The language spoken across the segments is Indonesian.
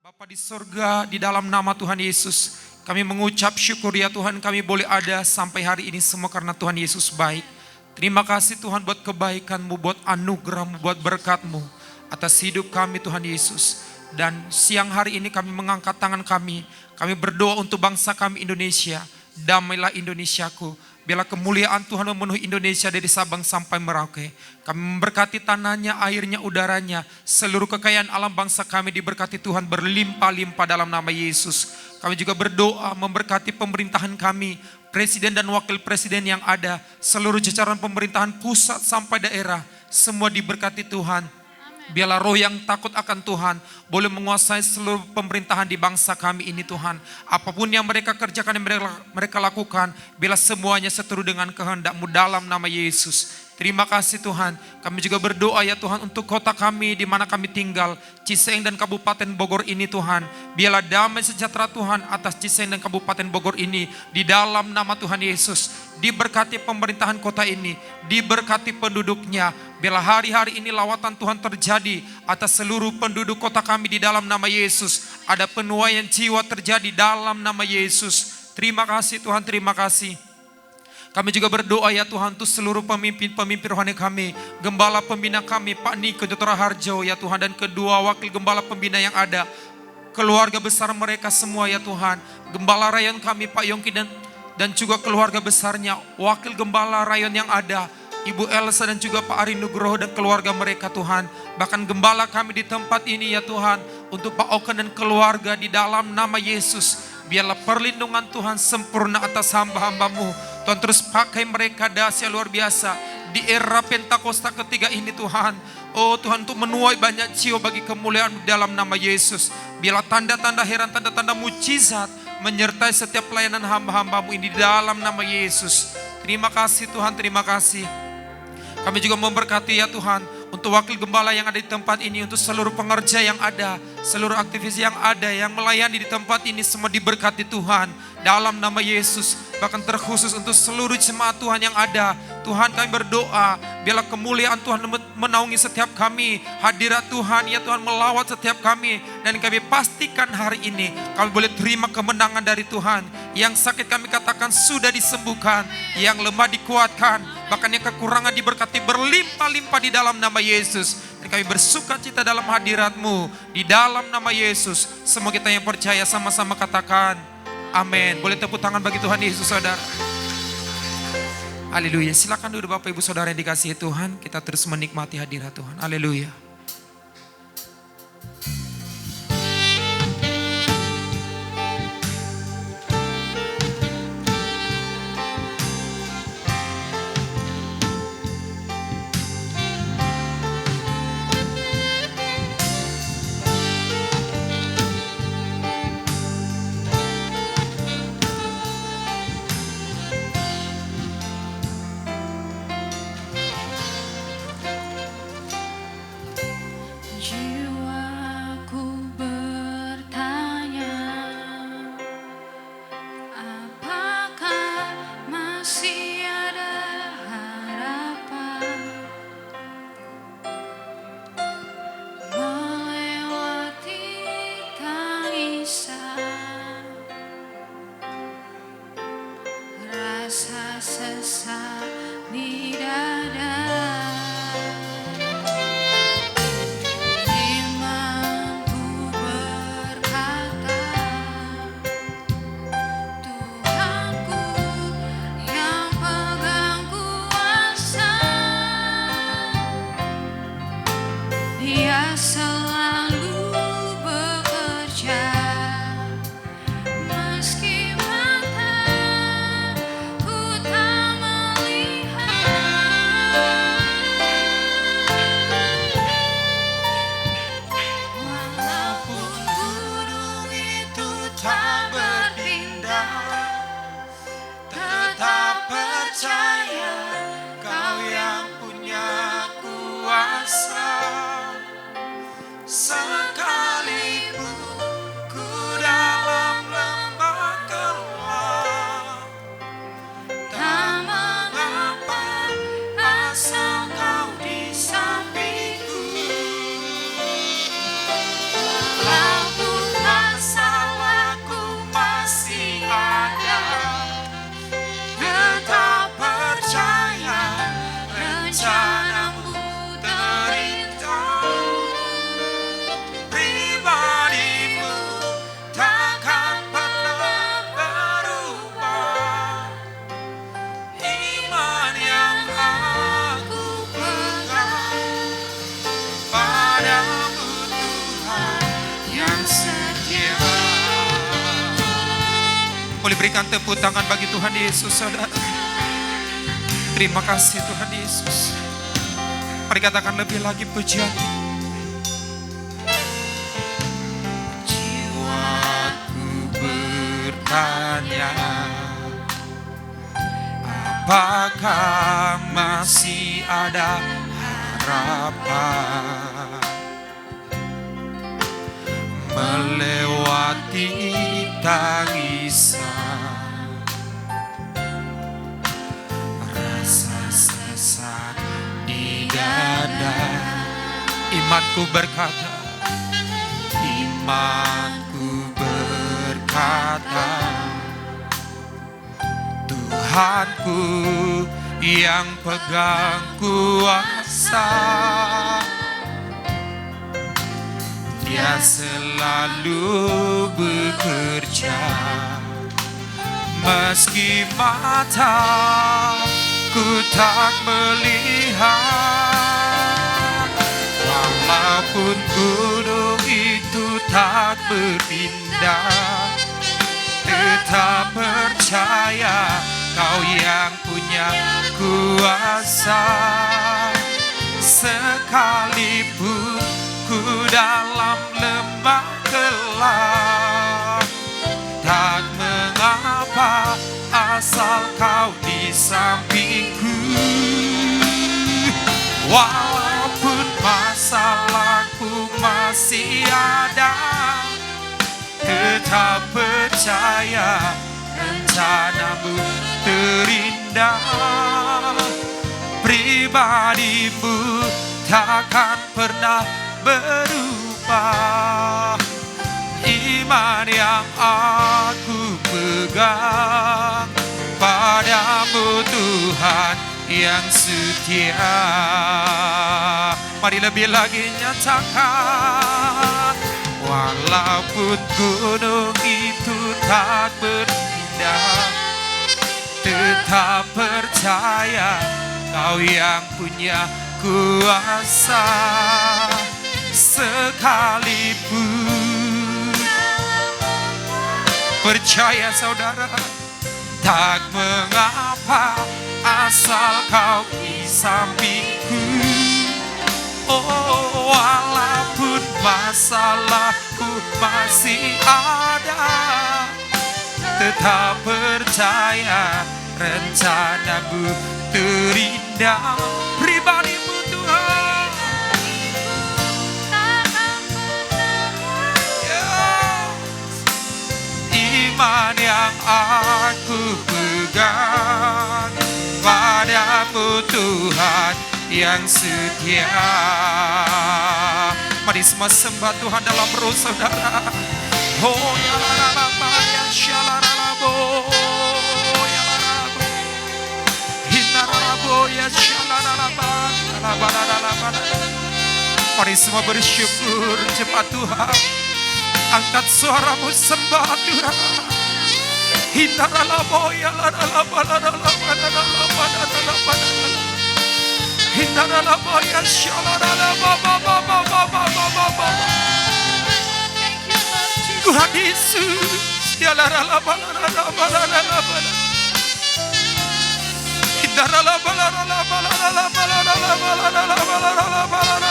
Bapa di surga, di dalam nama Tuhan Yesus, kami mengucap syukur ya Tuhan, kami boleh ada sampai hari ini semua karena Tuhan Yesus baik. Terima kasih Tuhan buat kebaikan-Mu, buat anugerah-Mu, buat berkat-Mu atas hidup kami Tuhan Yesus. Dan siang hari ini kami mengangkat tangan kami berdoa untuk bangsa kami Indonesia. Damailah Indonesiaku. Biarlah kemuliaan Tuhan memenuhi Indonesia dari Sabang sampai Merauke. Kami memberkati tanahnya, airnya, udaranya. Seluruh kekayaan alam bangsa kami diberkati Tuhan berlimpah-limpah dalam nama Yesus. Kami juga berdoa memberkati pemerintahan kami, presiden dan wakil presiden yang ada. Seluruh jajaran pemerintahan pusat sampai daerah. Semua diberkati Tuhan. Biarlah roh yang takut akan Tuhan boleh menguasai seluruh pemerintahan di bangsa kami ini Tuhan. Apapun yang mereka kerjakan, yang mereka lakukan, biarlah semuanya seturut dengan kehendak-Mu dalam nama Yesus. Terima kasih Tuhan. Kami juga berdoa ya Tuhan untuk kota kami di mana kami tinggal, Ciseeng dan Kabupaten Bogor ini Tuhan. Biarlah damai sejahtera Tuhan atas Ciseeng dan Kabupaten Bogor ini di dalam nama Tuhan Yesus. Diberkati pemerintahan kota ini, diberkati penduduknya. Biarlah hari-hari ini lawatan Tuhan terjadi atas seluruh penduduk kota kami di dalam nama Yesus. Ada penuaian jiwa terjadi dalam nama Yesus. Terima kasih Tuhan, terima kasih. Kami juga berdoa ya Tuhan untuk seluruh pemimpin-pemimpin rohani kami. Gembala pembina kami Pak Niko Jotora Harjo ya Tuhan, dan kedua wakil gembala pembina yang ada. Keluarga besar mereka semua ya Tuhan. Gembala rayon kami Pak Yongki dan juga keluarga besarnya. Wakil gembala rayon yang ada, Ibu Elsa dan juga Pak Ari Nugroho dan keluarga mereka Tuhan. Bahkan gembala kami di tempat ini ya Tuhan, untuk Pak Oken dan keluarga di dalam nama Yesus. Biarlah perlindungan Tuhan sempurna atas hamba-hamba-Mu. Tuhan terus pakai mereka dahsyat luar biasa di era Pentakosta ketiga ini Tuhan. Oh Tuhan, untuk menuai banyak jiwa bagi kemuliaan dalam nama Yesus. Biarlah tanda-tanda heran, tanda-tanda mujizat menyertai setiap pelayanan hamba-hamba-Mu ini di dalam nama Yesus. Terima kasih Tuhan, terima kasih. Kami juga memberkati ya Tuhan untuk wakil gembala yang ada di tempat ini, untuk seluruh pengerja yang ada, seluruh aktivis yang ada, yang melayani di tempat ini, semua diberkati Tuhan dalam nama Yesus. Bahkan terkhusus untuk seluruh jemaat Tuhan yang ada, Tuhan kami berdoa, biarlah kemuliaan Tuhan menaungi setiap kami. Hadirat Tuhan ya Tuhan melawat setiap kami, dan kami pastikan hari ini kami boleh terima kemenangan dari Tuhan. Yang sakit kami katakan sudah disembuhkan, yang lemah dikuatkan, bahkan yang kekurangan diberkati berlimpah-limpah di dalam nama Yesus. Dan kami bersuka cita dalam hadirat-Mu di dalam nama Yesus. Semua kita yang percaya sama-sama katakan amin. Boleh tepuk tangan bagi Tuhan Yesus saudara. Haleluya. Silakan duduk Bapak Ibu Saudara yang dikasihi Tuhan. Kita terus menikmati hadirat Tuhan. Haleluya. Walaupun Boleh berikan tepuk tangan bagi Tuhan Yesus, saudara. Terima kasih Tuhan Yesus. Mari katakan lebih lagi pujian. Jiwaku bertanya, apakah masih ada harapan melewati tangisan, rasa sesak di dada. Imanku berkata, imanku berkata, Tuhanku yang pegang kuasa, Dia selalu bekerja meski mataku tak melihat. Walaupun gunung itu tak berpindah, tetap percaya Kau yang punya kuasa. Sekalipun ku dalam lembah gelap, tak mengapa asal Kau di sampingku. Walaupun masalahku masih ada, tetap percaya rencana-Mu terindah. Pribadimu takkan pernah berubah. Iman yang aku pegang padamu Tuhan yang setia. Mari lebih lagi nyatakan, walaupun gunung itu tak berpindah, tetap percaya Kau yang punya kuasa. Sekalipun percaya saudara, tak mengapa asal Kau di sampingku. Oh, walaupun masalahku masih ada, tetap percaya rencana-Mu terindah. Pribadi-Mu Tuhan, iman yang aku pegang padamu Tuhan yang setia. Mari semua sembah Tuhan dalam roh saudara. Oh ya la la la ya shalarabo ya larabo hinarabo ya shalaraba la la la. Mari semua bersyukur cepat Tuhan. Angkat suaramu sembah Tuhan. Hinarabo ya laraba la la la la. Hinarabo ya shalaraba ba ba ba ba ba ba. Tuhan Yesus, ya la la la la la la la la la. Hindara la la la la la la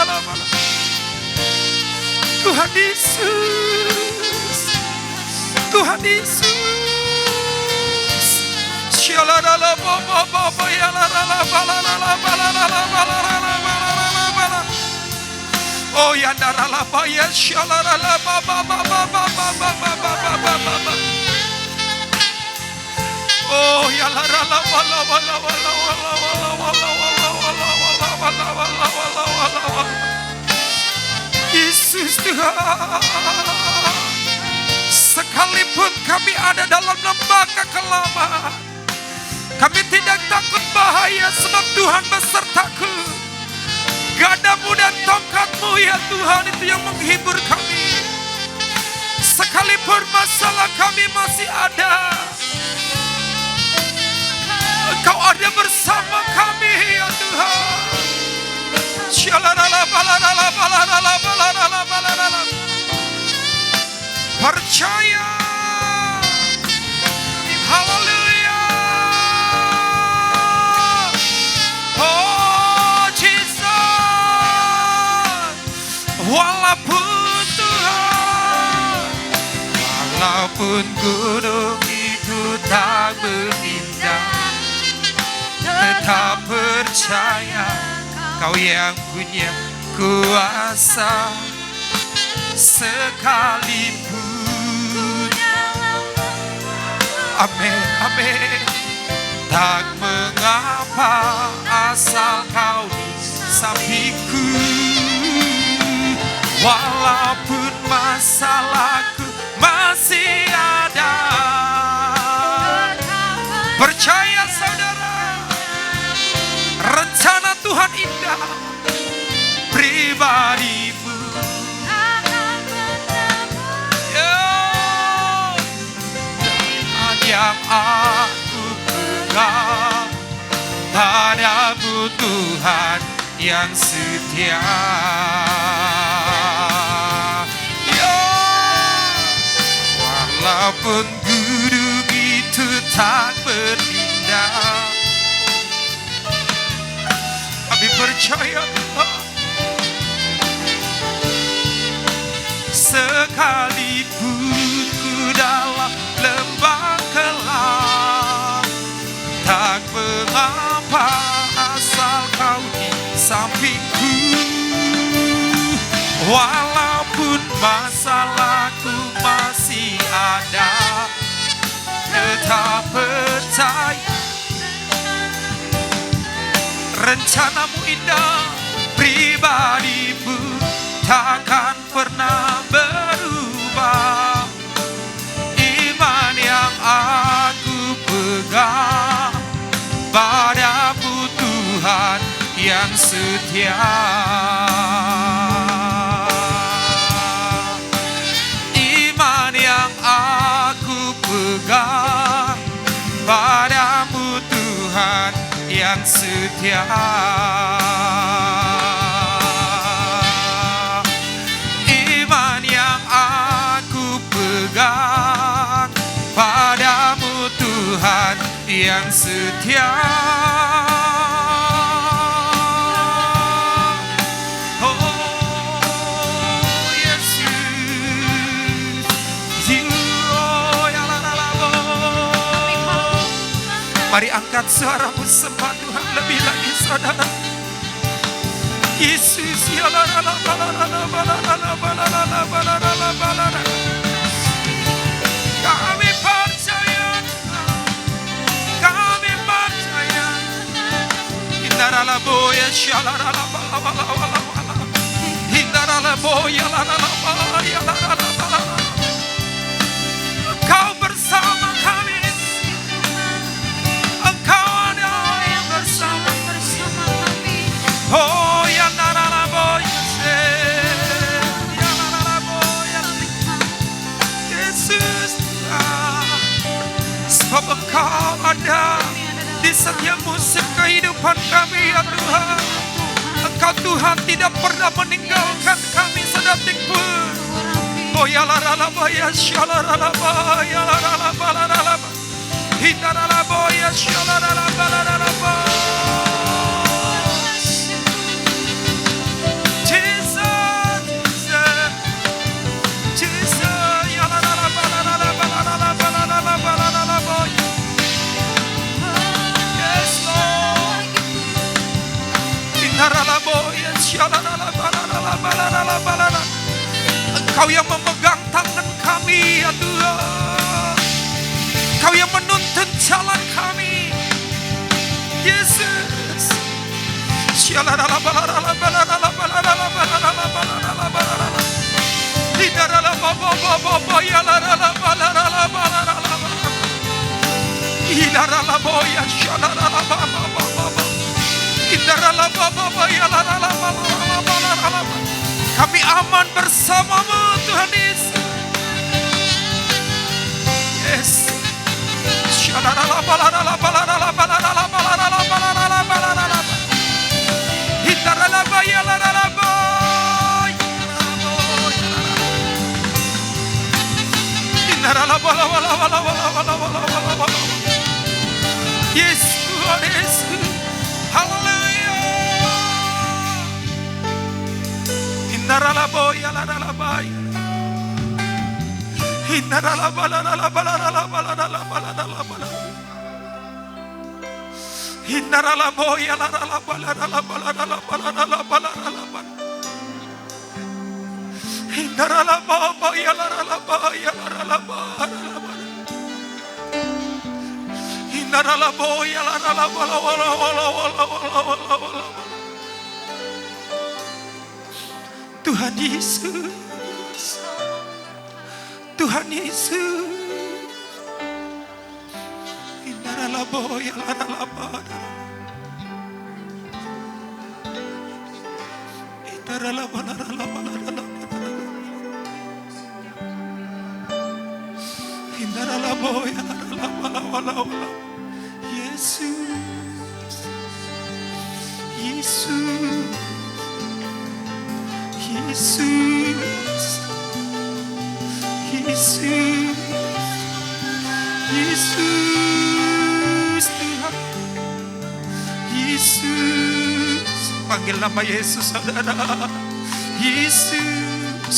la la. Tuhan Yesus, Tuhan Yesus. Ya la la la ba ba ba ya la la la la la la la. Oh ya darala ba ya shalara la ba ba ba ba ba ba ba ba ba ba. Oh ya la la la ba la ba la ba la ba la ba la ba la ba. Yesus Tuhan, sekalipun kami ada dalam lembah kekelaman, kami tidak takut bahaya sebab Tuhan besertaku. Gadamu dan tongkatmu ya Tuhan itu yang menghibur kami. Sekalipun masalah kami masih ada, Engkau ada bersama kami ya Tuhan. Percaya Walaupun gunung itu tak berindah, tetap percaya Kau yang punya kuasa. Sekalipun, amin, amin, tak mengapa asal Kau di sampingku. Walaupun masalahku masih ada, percaya saudara, rencana Tuhan indah. Pribadimu yang aku pegang, padamu Tuhan yang setia. Walaupun gunung itu tak berindah, kami percaya Tuhan. Sekalipun ku dalam lembah kelam, tak mengapa asal Kau di sampingku. Walaupun masalahku masih ada, tetap percaya rencanamu indah. Pribadimu takkan pernah berubah. Iman yang aku pegang, padamu Tuhan yang setia. Iman yang aku pegang, padamu Tuhan yang setia. Iman yang aku pegang, padamu Tuhan yang setia. Mari angkat suaramu sembah Tuhan lebih lagi saudara. Yesus, kami percaya, kami percaya. Hindarala boya shalarala bala bala bala bala. Hindarala boya larala bala ya larala bala. Kau bersama kami. Oh ya narala boy, ya narala boy, Yesus, sebab Engkau ada di setiap musim kehidupan kami ya Tuhan. Engkau Tuhan tidak pernah meninggalkan kami sedetik pun. Oh ya narala boy, ya shalarala boy, ya narala balarala, hindarala boy, ya shalarala balarala boy. Engkau yang memegang tangan kami ya Tuhan. Engkau yang menuntun jalan kami Yesus. Kami aman bersamamu Tuhan Yesus. Yes. Yes, Tuhan Yesus. Haleluya. Tuhan Yesus, Tuhan Yesus. Yesus, Yesus, Yesus, Yesus, Yesus, Tuhan, Yesus, panggil nama Yesus, saudara. Yesus,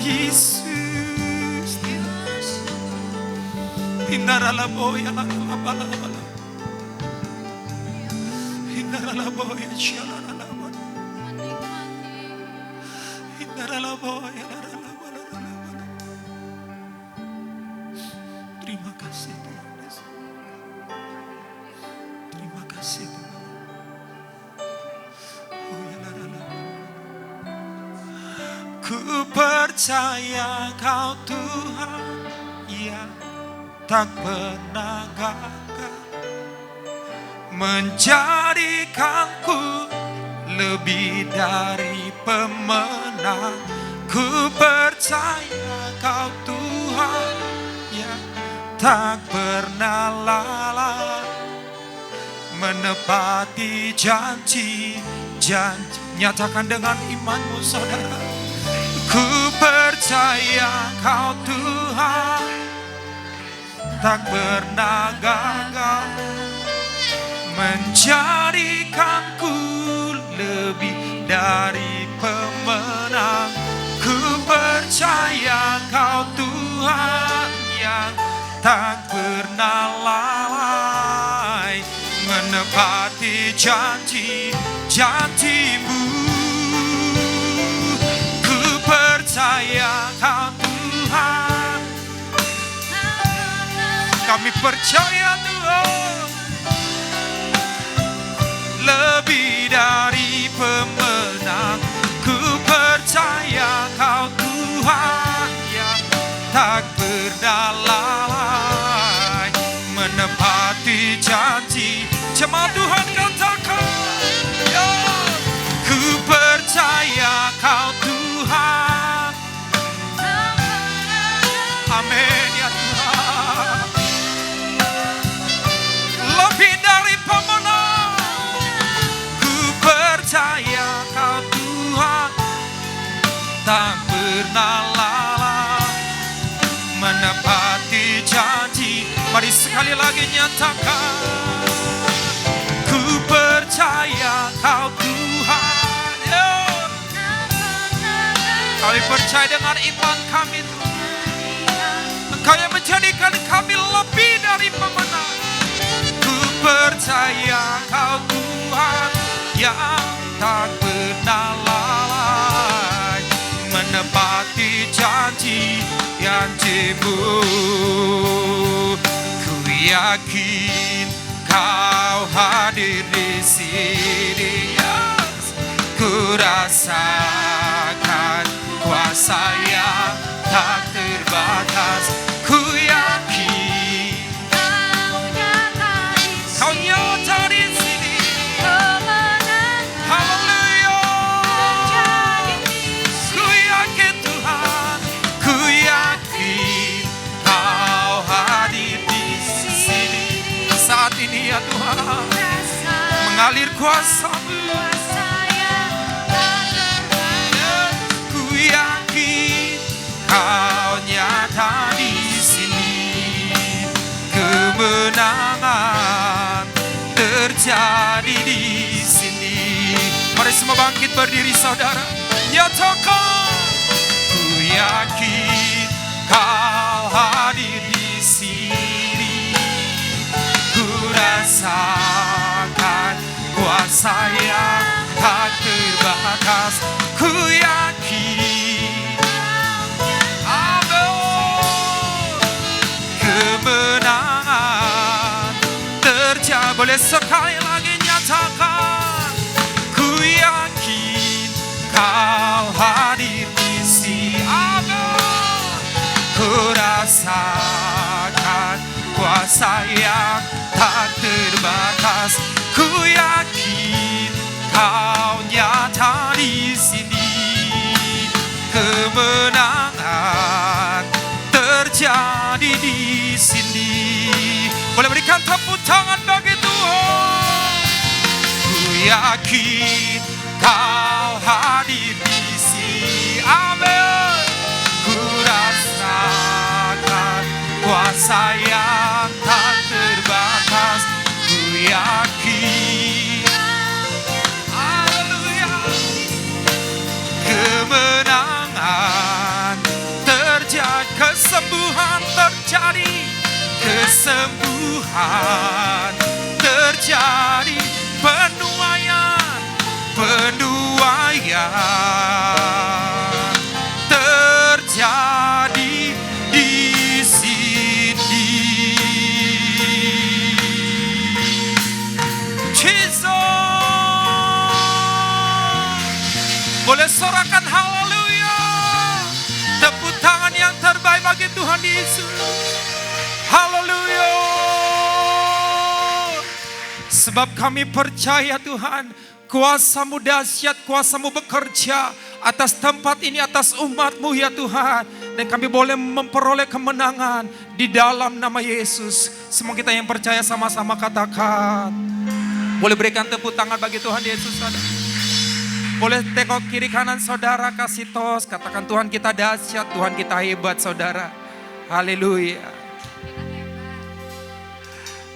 Yesus, terima kasih Tuhan Yesus. Terima kasih Tuhan. Ku percaya Kau Tuhan yang tak pernah gagal, menjadikanku lebih dari pemenang. Ku percaya Kau Tuhan yang tak pernah lalai, menepati janji-janji. Nyatakan dengan imanmu, saudara. Ku percaya Kau Tuhan tak pernah gagal, menjadikanku lebih dari pemenang. Ku percaya Kau Tuhan yang tak pernah lalai, menepati janji-janjimu. Ku percaya Kau Tuhan, kami percaya Tuhan, lebih dari pemenang. Ku percaya Kau Tuhan yang tak pernah lalai, menepati janji. Jemaat Tuhan katakan, ya. Ku percaya Kau Tuhan. Amin ya Tuhan. Lebih dari pemenang. Ku percaya Kau Tuhan tak pernah lalai, menepati janji. Mari sekali lagi nyatakan, ku percaya Kau Tuhan. Kami percaya dengan iman kami Tuhan, Engkau yang menjadikan kami lebih dari pemenang. Ku percaya Kau Tuhan yang tak pernah lalai, menepati janji-janjimu. Ku yakin Kau hadir di sini, yes. Ku rasakan kuasa yang tak terbatas. Ku yakin Kau nyata di sini. Haleluya. Ku yakin Tuhan, ku yakin Kau hadir di sini. Saat ini ya Tuhan, mengalir kuasa-Mu. Ku semua bangkit berdiri saudara. Nyatakan, ku yakin kau hadir di sini. Ku rasakan kuasa yang tak terbatas. Ku yakin, amin, kemenangan terjadi. Boleh sekali lagi nyatakan, ku yakin kau hadir di sini. Amin, ku rasakan kuasa yang tak terbatas. Ku yakin kau nyata di sini. Kemenangan terjadi di sini. Boleh berikan tepuk tangan bagi Tuhan. Ku yakin kau hadir di sini. Amin. Ku rasakan kuasa yang tak terbatas. Ku yakin, haleluya, kemenangan terjadi, kesembuhan terjadi, kesembuhan terjadi, penuaian terjadi di sini. Jesus, boleh sorakan haleluya, tepuk tangan yang terbaik bagi Tuhan Yesus. Haleluya. Sebab kami percaya Tuhan, kuasa-Mu dahsyat, kuasa-Mu bekerja atas tempat ini, atas umat-Mu ya Tuhan. Dan kami boleh memperoleh kemenangan di dalam nama Yesus. Semua kita yang percaya sama-sama katakan. Boleh berikan tepuk tangan bagi Tuhan Yesus. Boleh tengok kiri kanan saudara, kasih tos, katakan Tuhan kita dahsyat, Tuhan kita hebat saudara. Haleluya.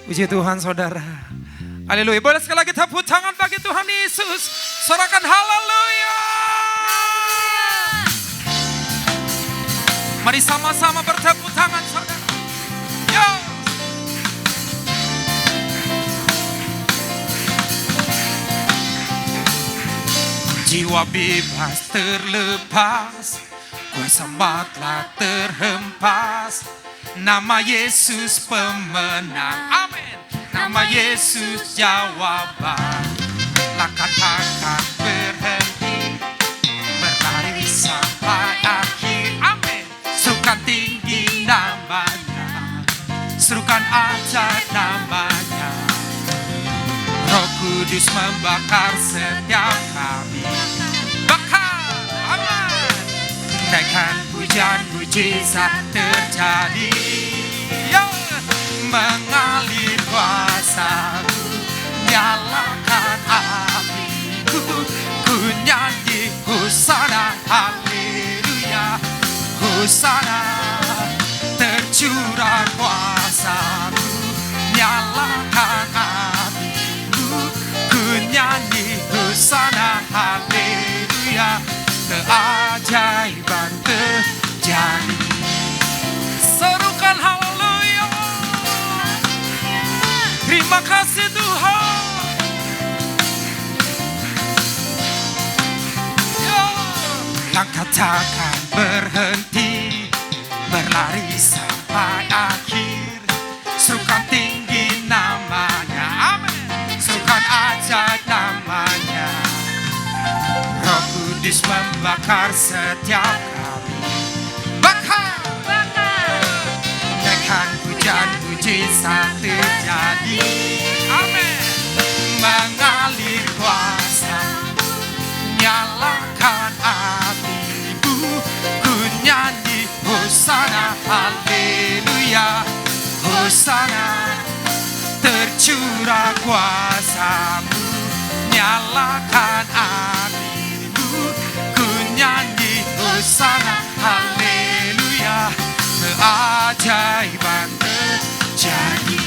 Puji Tuhan saudara. Haleluya. Boleh sekali lagi tepuk tangan bagi Tuhan Yesus. Sorakan haleluya. Mari sama-sama bertepuk tangan saudara. Yo. Jiwa bebas terlepas, kuasa telah terhempas. Nama Yesus pemenang, amin. Nama Yesus jawaban. Langkah takkan berhenti, berlari sampai akhir, amin. Serukan tinggi namanya, serukan ajaib namanya. Roh Kudus membakar setiap kami, bakar, aman. Naikkan hujan mujizat terjadi, ya. Mengalir kuasa-Mu, nyalakan apiku. Ku nyanyi Hosana, haleluya. Hosana, tercurah kuasa-Mu, nyalakan apiku. Ku nyanyi Hosana, haleluya. Keajaiban terjadi. Serukan haleluya. Terima kasih Tuhan. Langkah takkan berhenti, berlari sampai akhir. Serukan tinggi namanya, amin. Serukan ajaib namanya. Roh Kudus membakar setiap kami, bakar, bakar. Naikkan hujan mujizat terjadi, amin. Mengalir kuasa, nyalakan apiku. Ku nyanyi Hosana, haleluya. Hosana, tercurah kuasa-Mu, nyalakan apiku. Ku nyanyi Hosana, haleluya. Keajaiban terjadi.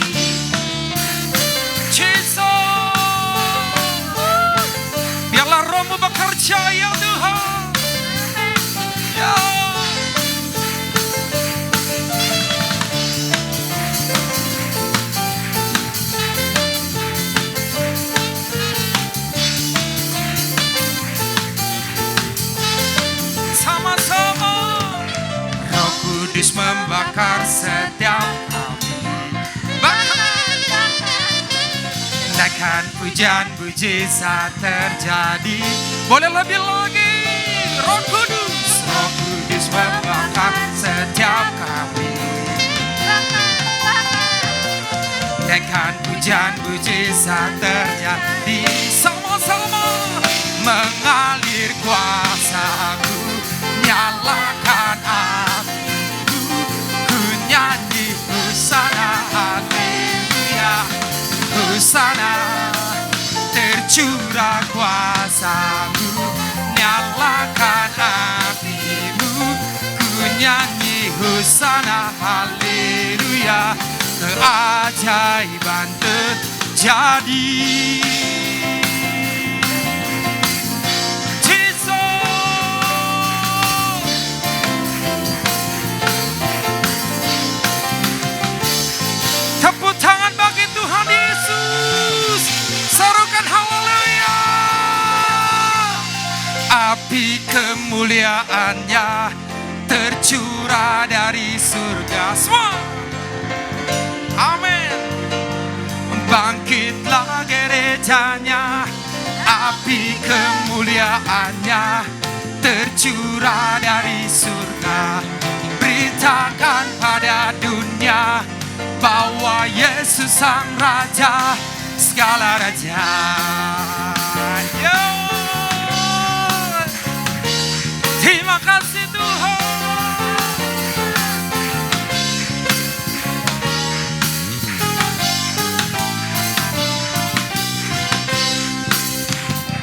Jesus, biarlah Roh-Mu membakar setiap api. Naikkan pujian mujizat terjadi. Boleh lebih lagi. Roh Kudus membakar setiap api. Naikkan pujian mujizat terjadi. Sama-sama mengalir kuasaku, nyalakan apiku, ku nyanyi hosana haleluya, hosana. Tercurah kuasamu, nyalakan apimu, ku nyanyi hosana haleluya. Keajaiban terjadi. Tepuk tangan bagi Tuhan Yesus. Serukan haleluya. Api kemuliaannya tercurah dari surga. Semua. Amin. Bangkitlah gerejanya. Api kemuliaannya tercurah dari surga. Beritakan pada dunia bahwa Yesus Sang Raja, segala raja. Yo. Terima kasih Tuhan.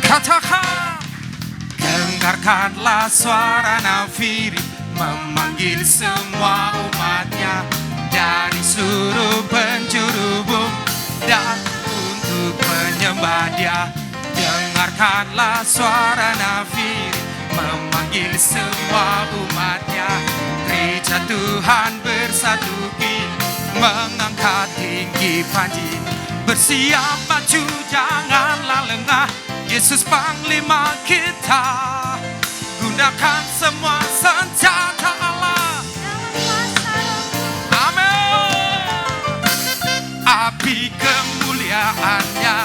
Katakan, dengarkanlah suara nafiri memanggil semua umatnya dari seluruh penjuru bumi dan untuk menyembah Dia. Dengarkanlah suara nafiri memanggil semua umatnya. Gereja Tuhan bersatu kini mengangkat tinggi panji. Bersiap maju janganlah lengah, Yesus Panglima kita. Gunakan semua senjata Allah. Amin. Api kemuliaannya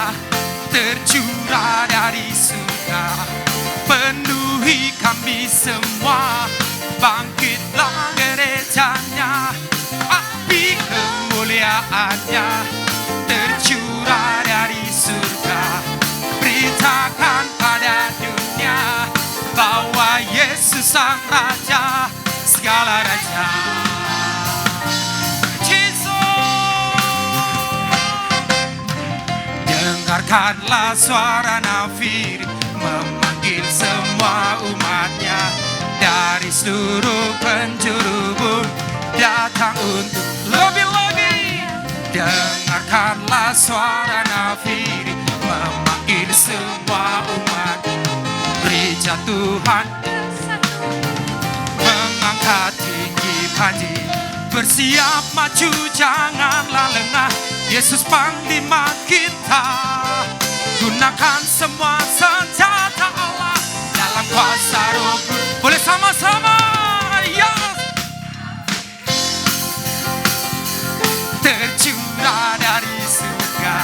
tercurah dari surga. Penuhi kami semua. Bangkitlah gerejanya. Api kemuliaannya tercurah dari surga. Beritakan pada dunia bahwa Yesus Sang Raja, segala raja. Dengarkanlah suara nafiri memanggil semua umatnya dari seluruh penjuru bumi datang untuk lebih lagi. Dengarkanlah suara nafiri memanggil semua umat. Gereja Tuhan mengangkat tinggi panji. Bersiap maju janganlah lengah, Yesus Panglima kita. Gunakan semua senjata Allah dalam kuasa Roh. Boleh sama-sama, ya. Tercurah dari surga,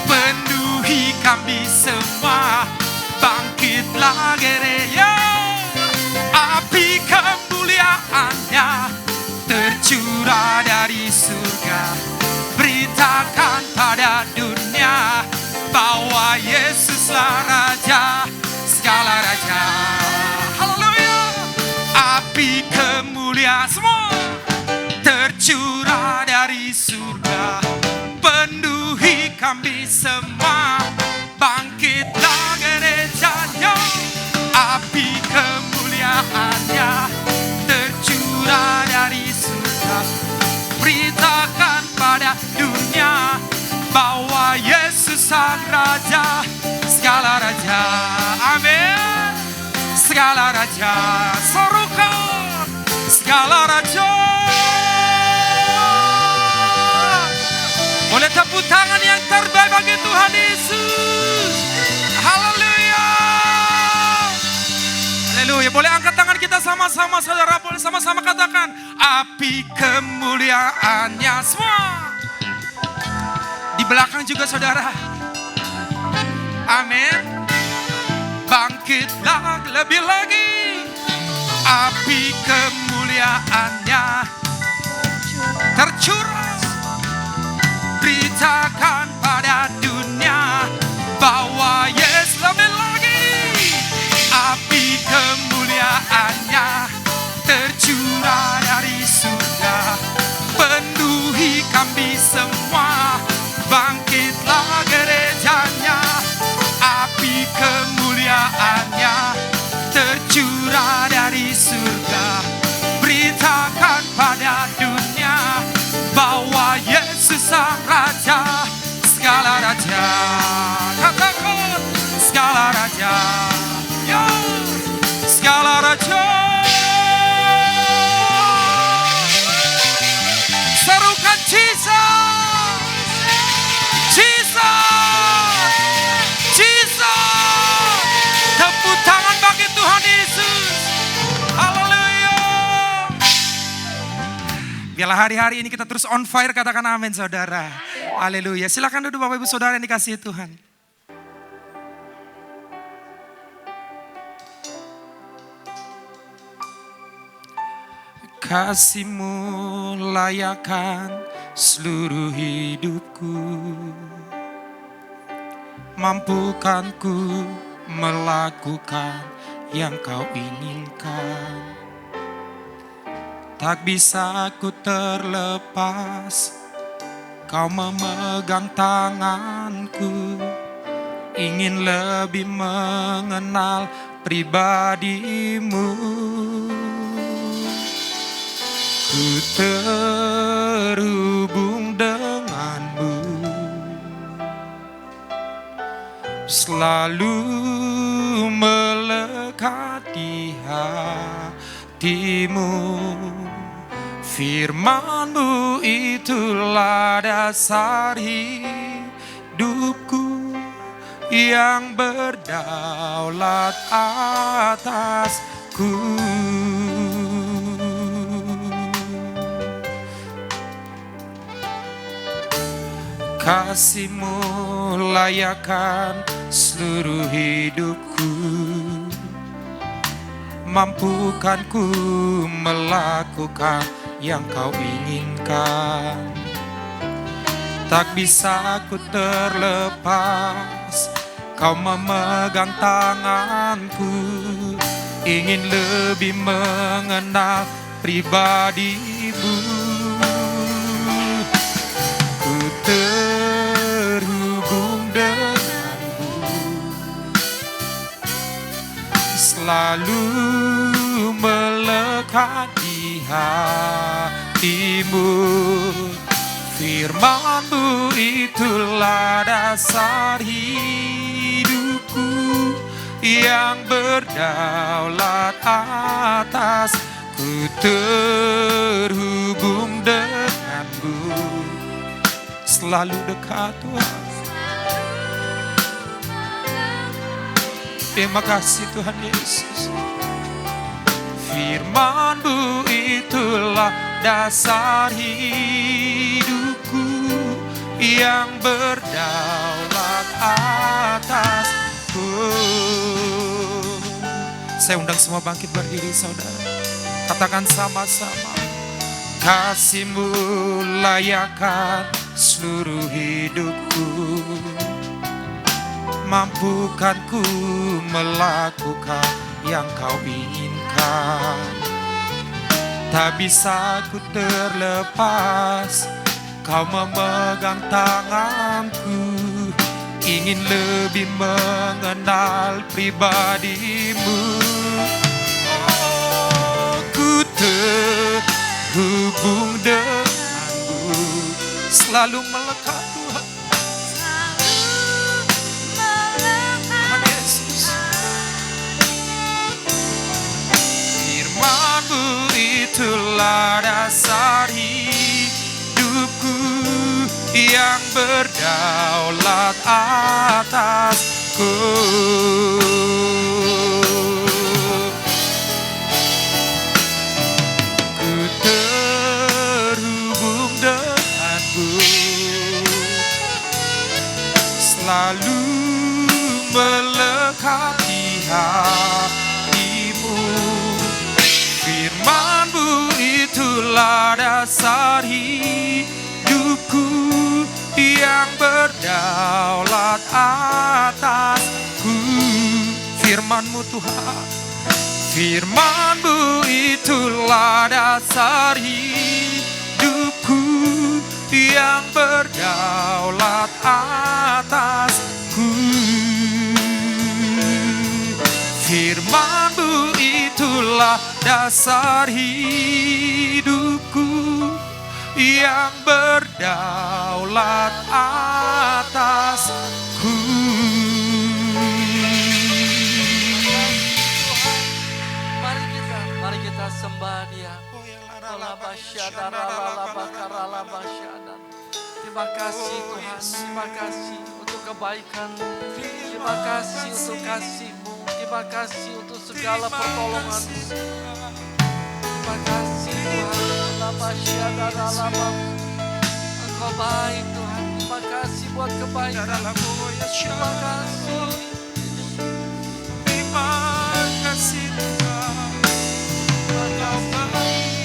penuhi kami semua. Bangkitlah gereja, api kemuliaannya tercurah dari surga. Beritakan pada dunia bahwa Yesuslah Raja, segala raja. Haleluya. Api kemuliaan semua tercurah dari surga. Penuhi kami semua. Bangkitlah gerejanya, api kemuliaannya tercurah dari surga. Beritakan pada dunia bahwa Yesus Sang Raja, segala raja. Amin. Segala raja, serukan segala raja. Boleh tepuk tangan yang terbaik bagi Tuhan Yesus. Haleluya. Haleluya. Boleh angkat tangan kita sama-sama saudara boleh sama-sama katakan api kemuliaannya semua. Di belakang juga saudara. Amin. Bangkitlah lebih lagi. Api kemuliaannya tercurah. Beritakan pada dunia bahwa Yesus lebih lagi. Api kemuliaannya tercurah dari surga. Penuhi kami semua. Bangkitlah gerejanya. Api kemuliaannya tercurah dari surga. Beritakan pada dunia bahwa Yesus sang Raja, segala raja. Katakan segala raja, yo, segala raja. Serukan Jesus, Jesus, Jesus. Tepuk tangan bagi Tuhan Yesus. Haleluya. Biarlah hari-hari ini kita terus on fire, katakan amin saudara. Haleluya. Silakan duduk Bapak Ibu Saudara yang dikasihi Tuhan. Kasih-Mu layakkan seluruh hidupku. Mampukan ku melakukan yang Kau inginkan. Tak bisa ku terlepas, Kau memegang tanganku. Ingin lebih mengenal pribadi-Mu. Ku terhubung dengan-Mu, selalu melekat di hati-Mu. Firman-Mu itulah dasar hidupku yang berdaulat atasku. Kasih-Mu layakkan seluruh hidupku. Mampukan ku melakukan yang Kau inginkan. Tak bisa ku terlepas, Kau memegang tanganku. Ingin lebih mengenal pribadi-Mu. Ku terhubung dengan-Mu, selalu melekat di hati-Mu. Firman-Mu itulah dasar hidupku yang berdaulat atas. Ku terhubung dengan-Mu, selalu dekat Tuhan. Terima kasih Tuhan Yesus. Firman-Mu itulah dasar hidupku yang berdaulat atasku. Saya undang semua bangkit berdiri saudara. Katakan sama-sama. Kasih-Mu layakkan seluruh hidupku. Mampukan ku melakukan yang Kau inginkan. Tak bisa ku terlepas, Kau memegang tanganku. Ingin lebih mengenal pribadi-Mu. Oh, ku terhubung dengan-Mu, selalu melekat Tuhan. Tuhan Yesus. Firman-Mu itulah dasar hidupku yang berdaulat atasku. dasar hidupku, yang berdaulat atasku. Firman-Mu Tuhan, Firman-Mu itulah dasar hidupku, yang berdaulat atasku. Firman-Mu itulah dasar hidupku, yang berdaulat atasku. Mari kita sembah Dia. Terima kasih Tuhan, terima kasih untuk kebaikan-Mu, terima kasih untuk kasih-Mu, terima kasih untuk segala pertolongan-Mu. Terima kasih Tuhan, Engkau baik Tuhan, terima kasih buat kebaikan. Terima kasih. Terima kasih Tuhan, Engkau baik.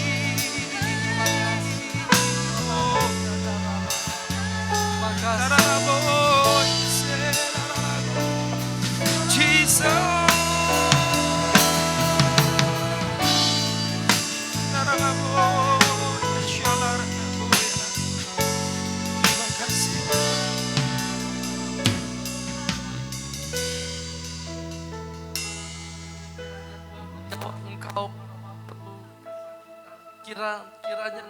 Engkau kiranya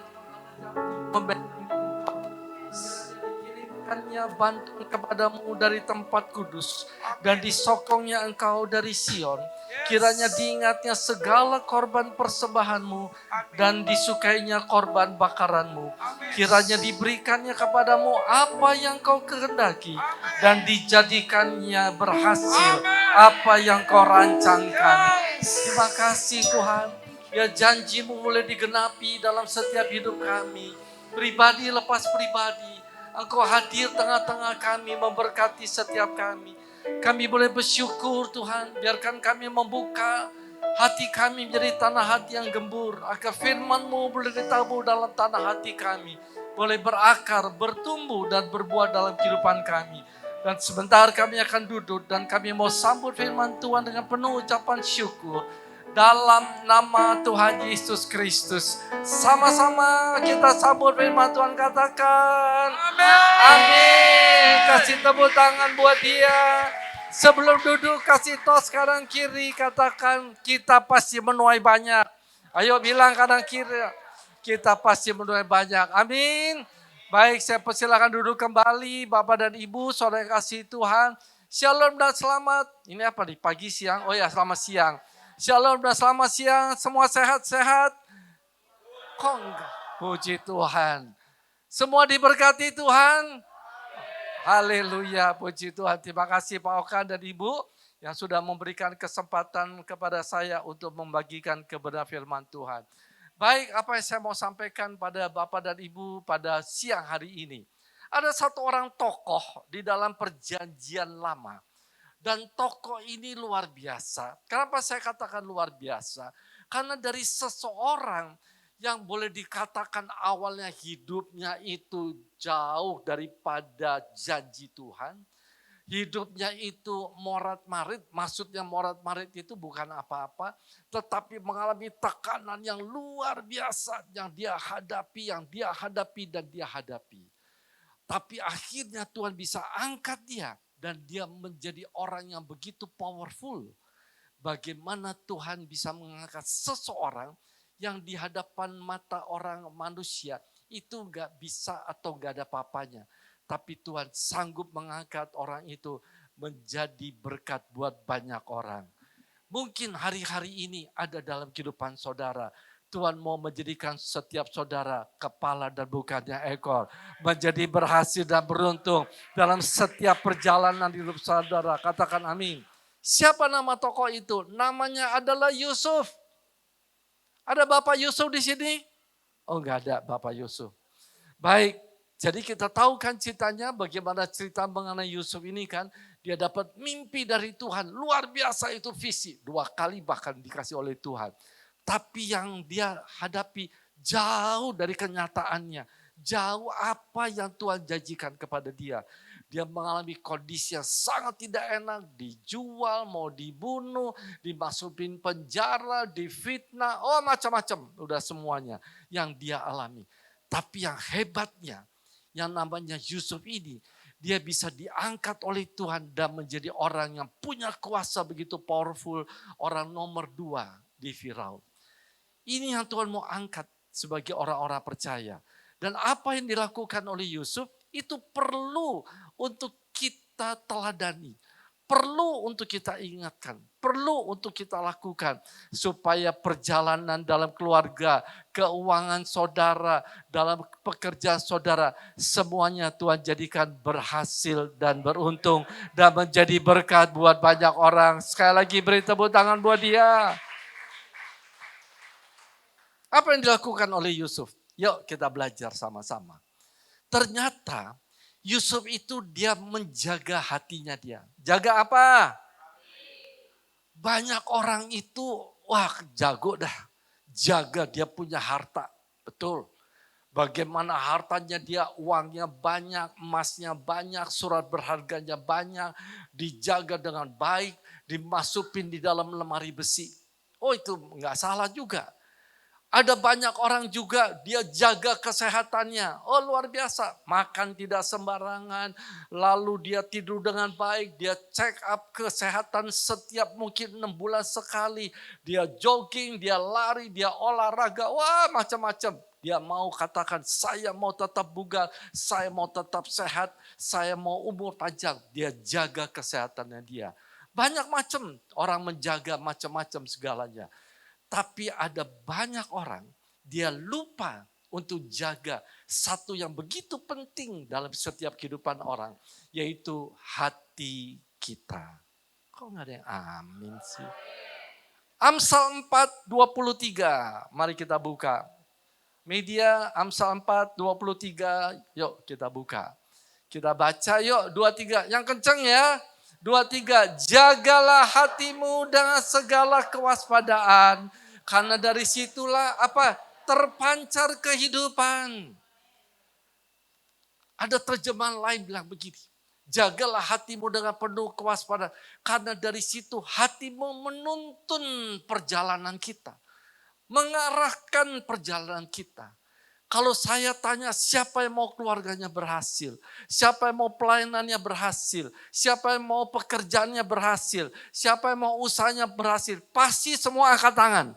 memberikannya bantuan kepadamu dari tempat kudus dan disokongnya engkau dari Sion. Kiranya diingatnya segala korban persembahanmu dan disukainya korban bakaranmu. Kiranya diberikannya kepadamu apa yang kau kehendaki dan dijadikannya berhasil apa yang kau rancangkan. Terima kasih Tuhan. Ya, janji-Mu boleh digenapi dalam setiap hidup kami. Pribadi lepas pribadi. Engkau hadir tengah-tengah kami, memberkati setiap kami. Kami boleh bersyukur Tuhan. Biarkan kami membuka hati kami menjadi tanah hati yang gembur. Agar firman-Mu boleh ditabur dalam tanah hati kami. Boleh berakar, bertumbuh dan berbuah dalam kehidupan kami. Dan sebentar kami akan duduk dan kami mau sambut firman Tuhan dengan penuh ucapan syukur. Dalam nama Tuhan Yesus Kristus. Sama-sama kita sambut firman Tuhan, katakan amin. Kasih tepuk tangan buat Dia. Sebelum duduk kasih tos kanan kiri, katakan kita pasti menuai banyak. Ayo bilang kanan kiri, kita pasti menuai banyak. Amin. Baik, saya persilakan duduk kembali Bapak dan Ibu, saudara yang kasih Tuhan. Shalom dan selamat. Ini apa nih, pagi siang? Oh ya, selamat siang. Shalom dan selamat siang, semua sehat-sehat? Kok enggak? Puji Tuhan. Semua diberkati Tuhan? Haleluya, puji Tuhan. Terima kasih Pak Okan dan Ibu yang sudah memberikan kesempatan kepada saya untuk membagikan kebenaran firman Tuhan. Baik, apa yang saya mau sampaikan pada Bapak dan Ibu pada siang hari ini. Ada satu orang tokoh di dalam perjanjian lama. Dan tokoh ini luar biasa. Kenapa saya katakan luar biasa? Karena dari seseorang yang boleh dikatakan awalnya hidupnya itu jauh daripada janji Tuhan. Hidupnya itu morat-marit, maksudnya morat-marit itu bukan apa-apa. Tetapi mengalami tekanan yang luar biasa yang dia hadapi, dan dia hadapi. Tapi akhirnya Tuhan bisa angkat dia. Dan dia menjadi orang yang begitu powerful. Bagaimana Tuhan bisa mengangkat seseorang yang di hadapan mata orang manusia itu gak bisa atau gak ada apa-apanya. Tapi Tuhan sanggup mengangkat orang itu menjadi berkat buat banyak orang. Mungkin hari-hari ini ada dalam kehidupan saudara. Tuhan mau menjadikan setiap saudara kepala dan bukannya ekor. Menjadi berhasil dan beruntung dalam setiap perjalanan hidup saudara. Katakan amin. Siapa nama tokoh itu? Namanya adalah Yusuf. Ada Bapak Yusuf di sini? Oh, enggak ada Bapak Yusuf. Baik, jadi kita tahu kan ceritanya bagaimana cerita mengenai Yusuf ini kan. Dia dapat mimpi dari Tuhan. Luar biasa itu visi. 2 kali bahkan dikasih oleh Tuhan. Tapi yang dia hadapi jauh dari kenyataannya, jauh apa yang Tuhan janjikan kepada dia. Dia mengalami kondisi yang sangat tidak enak, dijual, mau dibunuh, dimasukin penjara, difitnah, oh macam-macam, udah semuanya yang dia alami. Tapi yang hebatnya, yang namanya Yusuf ini, dia bisa diangkat oleh Tuhan dan menjadi orang yang punya kuasa begitu powerful, orang nomor 2 di Firaun. Ini yang Tuhan mau angkat sebagai orang-orang percaya. Dan apa yang dilakukan oleh Yusuf itu perlu untuk kita teladani. Perlu untuk kita ingatkan, perlu untuk kita lakukan supaya perjalanan dalam keluarga, keuangan saudara, dalam pekerjaan saudara, semuanya Tuhan jadikan berhasil dan beruntung dan menjadi berkat buat banyak orang. Sekali lagi beri tepuk tangan buat dia. Apa yang dilakukan oleh Yusuf? Yuk kita belajar sama-sama. Ternyata Yusuf itu dia menjaga hatinya dia. Jaga apa? Banyak orang itu, wah jago dah. Jaga dia punya harta. Betul. Bagaimana hartanya dia, uangnya banyak, emasnya banyak, surat berharganya banyak. Dijaga dengan baik, dimasukin di dalam lemari besi. Oh itu nggak salah juga. Ada banyak orang juga dia jaga kesehatannya. Oh luar biasa. Makan tidak sembarangan. Lalu dia tidur dengan baik. Dia check up kesehatan setiap mungkin 6 bulan sekali. Dia jogging, dia lari, dia olahraga. Wah macam-macam. Dia mau katakan saya mau tetap bugar. Saya mau tetap sehat. Saya mau umur panjang. Dia jaga kesehatannya dia. Banyak macam orang menjaga macam-macam segalanya. Tapi ada banyak orang, dia lupa untuk jaga satu yang begitu penting dalam setiap kehidupan orang, yaitu hati kita. Kok nggak ada yang amin sih? Amsal 4:23, mari kita buka. Media Amsal 4:23, yuk kita buka. Kita baca yuk 23, yang kenceng ya. 23, jagalah hatimu dengan segala kewaspadaan. Karena dari situlah apa? Terpancar kehidupan. Ada terjemahan lain bilang begini. Jagalah hatimu dengan penuh kewaspadaan. Karena dari situ hatimu menuntun perjalanan kita. Mengarahkan perjalanan kita. Kalau saya tanya siapa yang mau keluarganya berhasil, siapa yang mau pelayanannya berhasil, siapa yang mau pekerjaannya berhasil, siapa yang mau usahanya berhasil, pasti semua angkat tangan.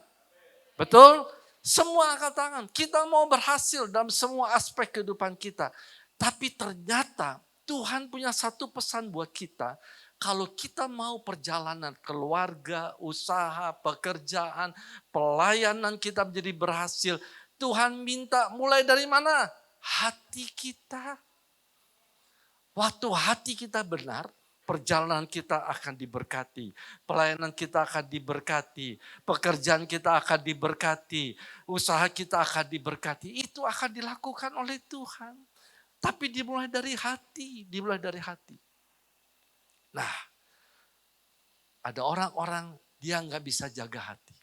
Betul? Semua angkat tangan. Kita mau berhasil dalam semua aspek kehidupan kita. Tapi ternyata Tuhan punya satu pesan buat kita. Kalau kita mau perjalanan keluarga, usaha, pekerjaan, pelayanan kita menjadi berhasil, Tuhan minta mulai dari mana? Hati kita. Waktu hati kita benar, perjalanan kita akan diberkati. Pelayanan kita akan diberkati. Pekerjaan kita akan diberkati. Usaha kita akan diberkati. Itu akan dilakukan oleh Tuhan. Tapi dimulai dari hati. Dimulai dari hati. Nah, ada orang-orang dia nggak bisa jaga hati.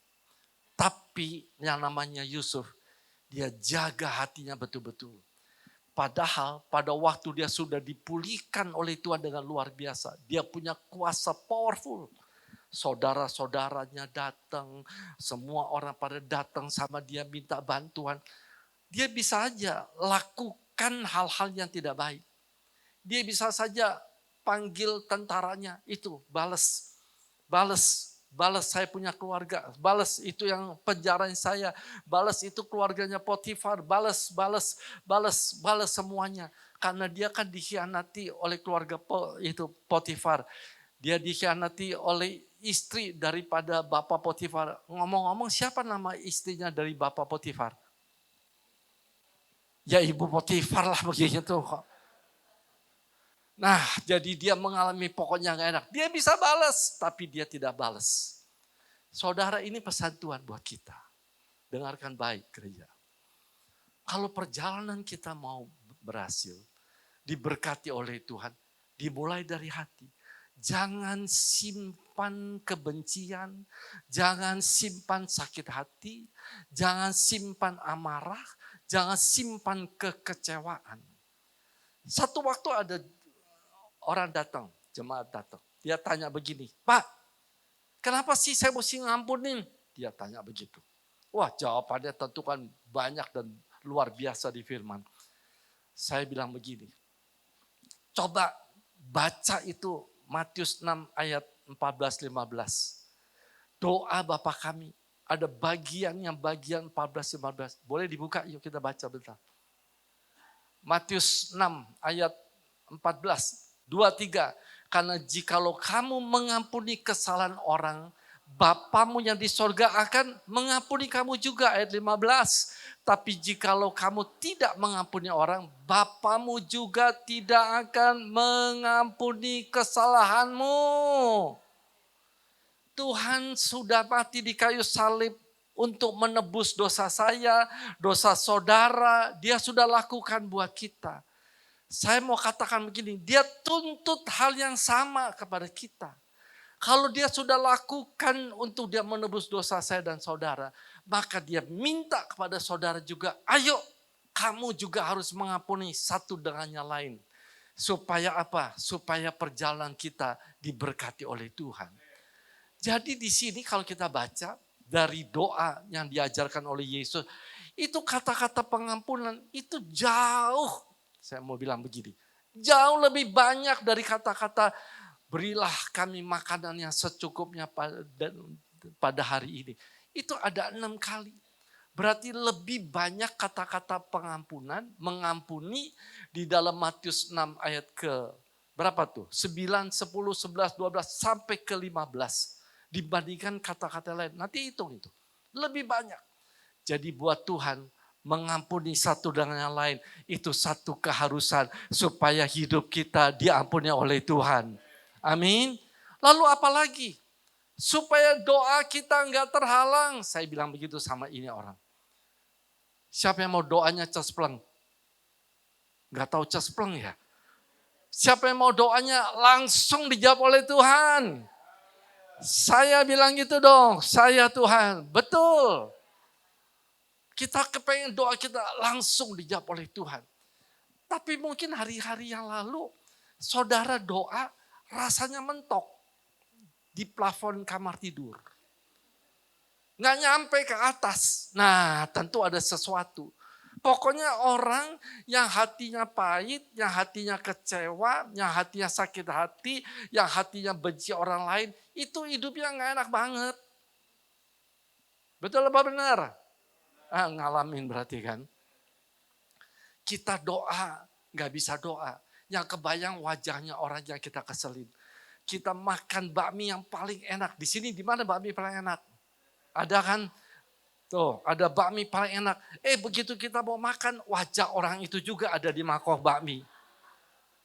Tapi yang namanya Yusuf, dia jaga hatinya betul-betul. Padahal pada waktu dia sudah dipulihkan oleh Tuhan dengan luar biasa. Dia punya kuasa powerful. Saudara-saudaranya datang, semua orang pada datang sama dia minta bantuan. Dia bisa aja lakukan hal-hal yang tidak baik. Dia bisa saja panggil tentaranya, itu balas saya punya keluarga, balas itu yang penjarain saya, balas itu keluarganya Potifar, balas semuanya. Karena dia kan dikhianati oleh keluarga itu Potifar. Dia dikhianati oleh istri daripada Bapak Potifar. Ngomong-ngomong siapa nama istrinya dari Bapak Potifar? Ya Ibu Potifar lah begitu kok. Nah, jadi dia mengalami pokoknya gak enak. Dia bisa balas, tapi dia tidak balas. Saudara, ini pesan Tuhan buat kita. Dengarkan baik gereja. Kalau perjalanan kita mau berhasil, diberkati oleh Tuhan, dimulai dari hati. Jangan simpan kebencian, jangan simpan sakit hati, jangan simpan amarah, jangan simpan kekecewaan. Satu waktu ada orang datang, jemaat datang. Dia tanya begini, Pak, kenapa sih saya mesti ngampunin? Dia tanya begitu. Wah, jawabannya tentu kan banyak dan luar biasa di firman. Saya bilang begini, coba baca itu Matius 6 ayat 14-15. Doa Bapa kami. Ada bagian 14-15. Boleh dibuka, yuk kita baca bentar. Matius 6 ayat 14, 2-3. Karena jikalau kamu mengampuni kesalahan orang, Bapamu yang di sorga akan mengampuni kamu juga. Ayat 15. Tapi jikalau kamu tidak mengampuni orang, Bapamu juga tidak akan mengampuni kesalahanmu. Tuhan sudah mati di kayu salib untuk menebus dosa saya, dosa saudara. Dia sudah lakukan buat kita. Saya mau katakan begini, dia tuntut hal yang sama kepada kita. Kalau dia sudah lakukan untuk dia menebus dosa saya dan saudara, maka dia minta kepada saudara juga, ayo kamu juga harus mengampuni satu dengan yang lain. Supaya apa? Supaya perjalanan kita diberkati oleh Tuhan. Jadi di sini kalau kita baca dari doa yang diajarkan oleh Yesus, itu kata-kata pengampunan itu jauh, saya mau bilang begini, jauh lebih banyak dari kata-kata berilah kami makanan yang secukupnya pada hari ini. Itu ada 6 kali. Berarti lebih banyak kata-kata pengampunan, mengampuni di dalam Matius 6 ayat ke berapa tuh? 9, 10, 11, 12 sampai ke 15. Dibandingkan kata-kata lain. Nanti hitung itu. Lebih banyak. Jadi buat Tuhan mengampuni satu dengan yang lain. Itu satu keharusan supaya hidup kita diampuni oleh Tuhan. Amin. Lalu apa lagi? Supaya doa kita enggak terhalang. Saya bilang begitu sama ini orang. Siapa yang mau doanya cespleng? Enggak tahu cespleng ya? Siapa yang mau doanya langsung dijawab oleh Tuhan? Saya bilang gitu dong, saya Tuhan. Betul. Kita kepengen doa kita langsung dijawab oleh Tuhan. Tapi mungkin hari-hari yang lalu, saudara doa rasanya mentok di plafon kamar tidur. Nggak nyampe ke atas. Nah, tentu ada sesuatu. Pokoknya orang yang hatinya pahit, yang hatinya kecewa, yang hatinya sakit hati, yang hatinya benci orang lain, itu hidupnya nggak enak banget. Betul apa benar? Ngalamin berarti kan. Kita doa, nggak bisa doa. Yang kebayang wajahnya orang yang kita keselin. Kita makan bakmi yang paling enak. Di sini di mana bakmi paling enak? Ada kan? Tuh, ada bakmi paling enak. Begitu kita mau makan, wajah orang itu juga ada di mangkok bakmi.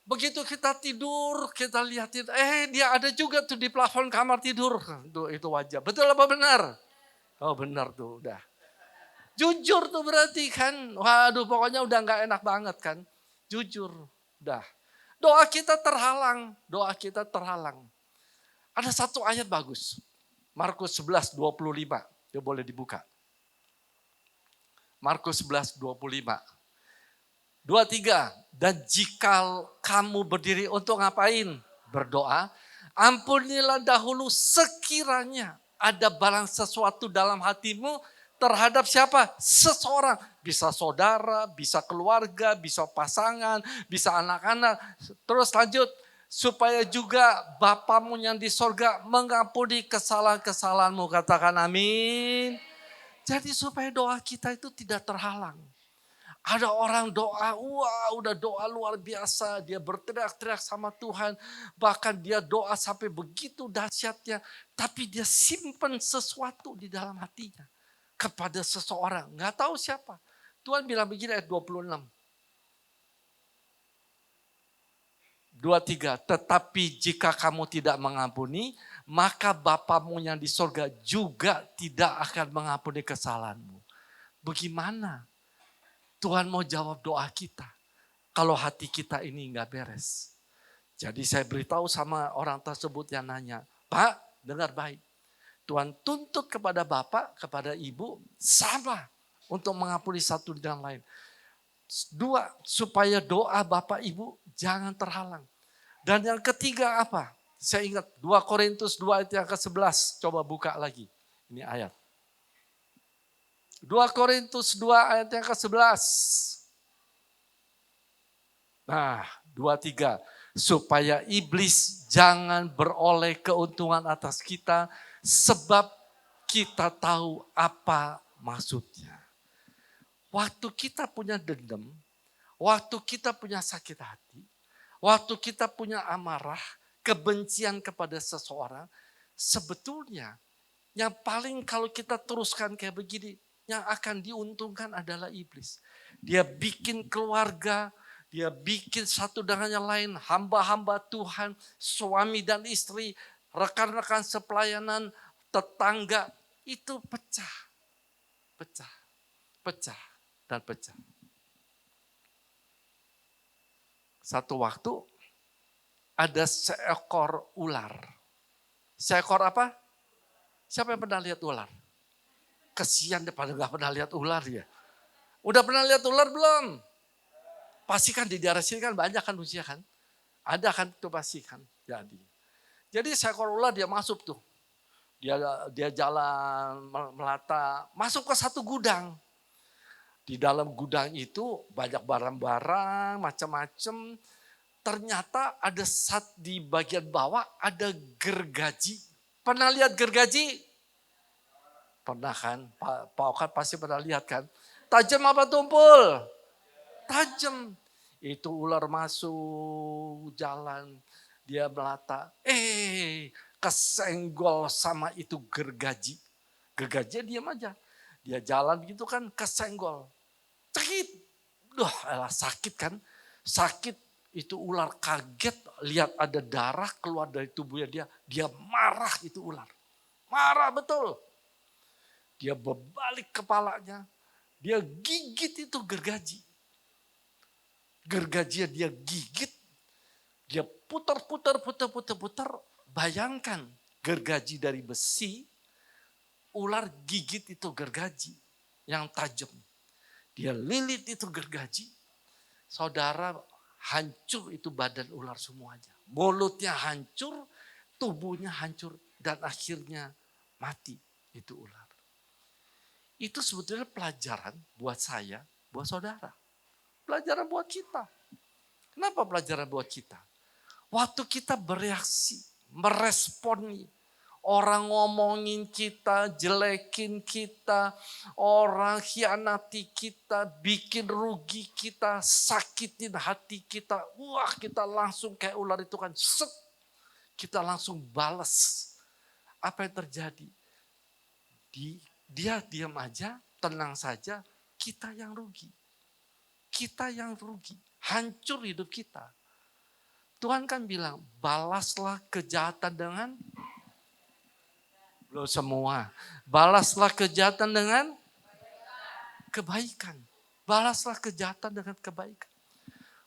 Begitu kita tidur, kita lihatin, dia ada juga tuh di plafon kamar tidur. Tuh, itu wajah. Betul apa benar? Oh benar tuh, udah. Jujur tuh berarti kan. Waduh, pokoknya udah gak enak banget kan. Jujur, udah. Doa kita terhalang, doa kita terhalang. Ada satu ayat bagus. Markus 11:25, dia boleh dibuka. Markus 11:25. 23. Dan jika kamu berdiri untuk ngapain? Berdoa. Ampunilah dahulu sekiranya ada barang sesuatu dalam hatimu terhadap siapa? Seseorang. Bisa saudara, bisa keluarga, bisa pasangan, bisa anak-anak. Terus lanjut. Supaya juga Bapamu yang di sorga mengampuni kesalahan-kesalahanmu. Katakan amin. Jadi supaya doa kita itu tidak terhalang. Ada orang doa, udah doa luar biasa. Dia berteriak-teriak sama Tuhan. Bahkan dia doa sampai begitu dahsyatnya. Tapi dia simpan sesuatu di dalam hatinya. Kepada seseorang. Gak tahu siapa. Tuhan bilang begini ayat 26. 23. Tetapi jika kamu tidak mengampuni, maka Bapamu yang di sorga juga tidak akan mengampuni kesalahanmu. Bagaimana Tuhan mau jawab doa kita kalau hati kita ini nggak beres? Jadi saya beritahu sama orang tersebut yang nanya, Pak, dengar baik. Tuhan tuntut kepada bapak, kepada ibu sama untuk mengampuni satu dan lain. Dua, supaya doa bapak ibu jangan terhalang. Dan yang ketiga apa? Saya ingat 2 Korintus 2 ayat yang ke-11. Coba buka lagi. Ini ayat. 2 Korintus 2 ayat yang ke-11. Nah, 23. Supaya iblis jangan beroleh keuntungan atas kita sebab kita tahu apa maksudnya. Waktu kita punya dendam, waktu kita punya sakit hati, waktu kita punya amarah, kebencian kepada seseorang, sebetulnya yang paling kalau kita teruskan kayak begini, yang akan diuntungkan adalah iblis. Dia bikin keluarga, dia bikin satu dengan yang lain, hamba-hamba Tuhan, suami dan istri, rekan-rekan sepelayanan, tetangga, itu pecah, pecah, pecah, dan pecah. Satu waktu ada seekor ular. Seekor apa? Siapa yang pernah lihat ular? Kesian daripada gak pernah lihat ular ya. Udah pernah lihat ular belum? Pasti kan di daerah sini kan banyak kan usia kan. Ada kan itu pasti kan. Jadi seekor ular dia masuk tuh. Dia jalan melata. Masuk ke satu gudang. Di dalam gudang itu banyak barang-barang macam-macam. Ternyata ada di bagian bawah ada gergaji. Pernah lihat gergaji? Pernah kan? Pak Okat pasti pernah lihat kan? Tajam apa tumpul? Tajam. Itu ular masuk jalan. Dia melata. Kesenggol sama itu gergaji. Gergaji diam aja. Dia jalan gitu kan kesenggol. Sakit. Sakit kan? Sakit. Itu ular kaget. Lihat ada darah keluar dari tubuhnya dia. Dia marah itu ular. Marah betul. Dia berbalik kepalanya. Dia gigit itu gergaji. Gergajinya dia gigit. Dia putar. Bayangkan gergaji dari besi. Ular gigit itu gergaji yang tajam. Dia lilit itu gergaji. Saudara, hancur itu badan ular semuanya. Mulutnya hancur, tubuhnya hancur. Dan akhirnya mati itu ular. Itu sebetulnya pelajaran buat saya, buat saudara. Pelajaran buat kita. Kenapa pelajaran buat kita? Waktu kita bereaksi, meresponi, orang ngomongin kita, jelekin kita, orang khianati kita, bikin rugi kita, sakitin hati kita. Wah, kita langsung kayak ular itu kan, set. Kita langsung balas. Apa yang terjadi? Dia diam aja, tenang saja, kita yang rugi. Kita yang rugi, hancur hidup kita. Tuhan kan bilang, balaslah kejahatan dengan, belum semua. Balaslah kejahatan dengan kebaikan. Balaslah kejahatan dengan kebaikan.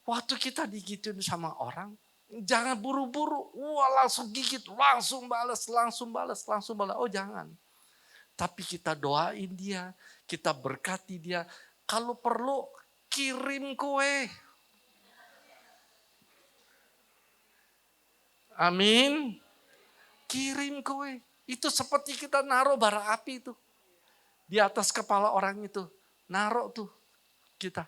Waktu kita digituin sama orang, jangan buru-buru, langsung gigit, langsung balas. Oh jangan. Tapi kita doain dia, kita berkati dia. Kalau perlu kirim kue. Amin. Kirim kue. Itu seperti kita naruh bara api itu. Di atas kepala orang itu. Naruh tuh kita.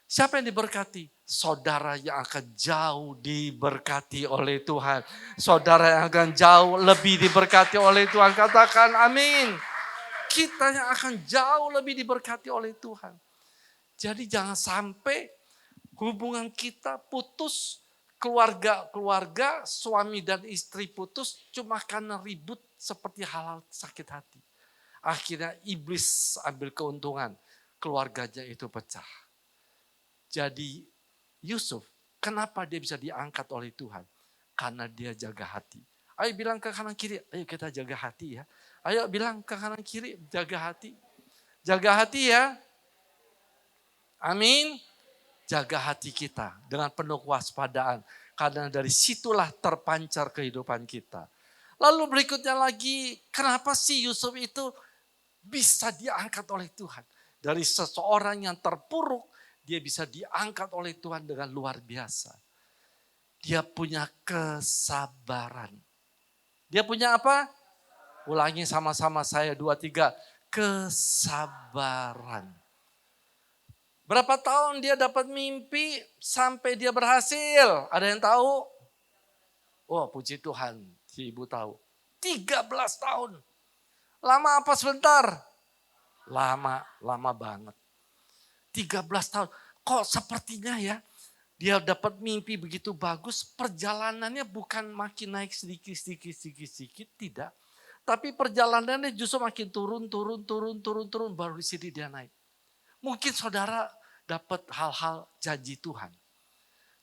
Siapa yang diberkati? Saudara yang akan jauh diberkati oleh Tuhan. Saudara yang akan jauh lebih diberkati oleh Tuhan. Katakan amin. Kita yang akan jauh lebih diberkati oleh Tuhan. Jadi jangan sampai hubungan kita putus. Keluarga, suami dan istri putus cuma karena ribut seperti hal-hal sakit hati. Akhirnya iblis ambil keuntungan. Keluarganya itu pecah. Jadi Yusuf, kenapa dia bisa diangkat oleh Tuhan? Karena dia jaga hati. Ayo bilang ke kanan kiri, ayo kita jaga hati ya. Ayo bilang ke kanan kiri, jaga hati. Jaga hati ya. Amin. Jaga hati kita dengan penuh kewaspadaan. Karena dari situlah terpancar kehidupan kita. Lalu berikutnya lagi, kenapa sih Yusuf itu bisa diangkat oleh Tuhan? Dari seseorang yang terpuruk, dia bisa diangkat oleh Tuhan dengan luar biasa. Dia punya kesabaran. Dia punya apa? Ulangi sama-sama saya 2, 3. Kesabaran. Berapa tahun dia dapat mimpi sampai dia berhasil? Ada yang tahu? Oh, puji Tuhan, si ibu tahu. 13 tahun. Lama apa sebentar? Lama banget. 13 tahun. Kok sepertinya ya, dia dapat mimpi begitu bagus, perjalanannya bukan makin naik sedikit, tidak. Tapi perjalanannya justru makin turun, baru di sini dia naik. Mungkin saudara dapat hal-hal janji Tuhan.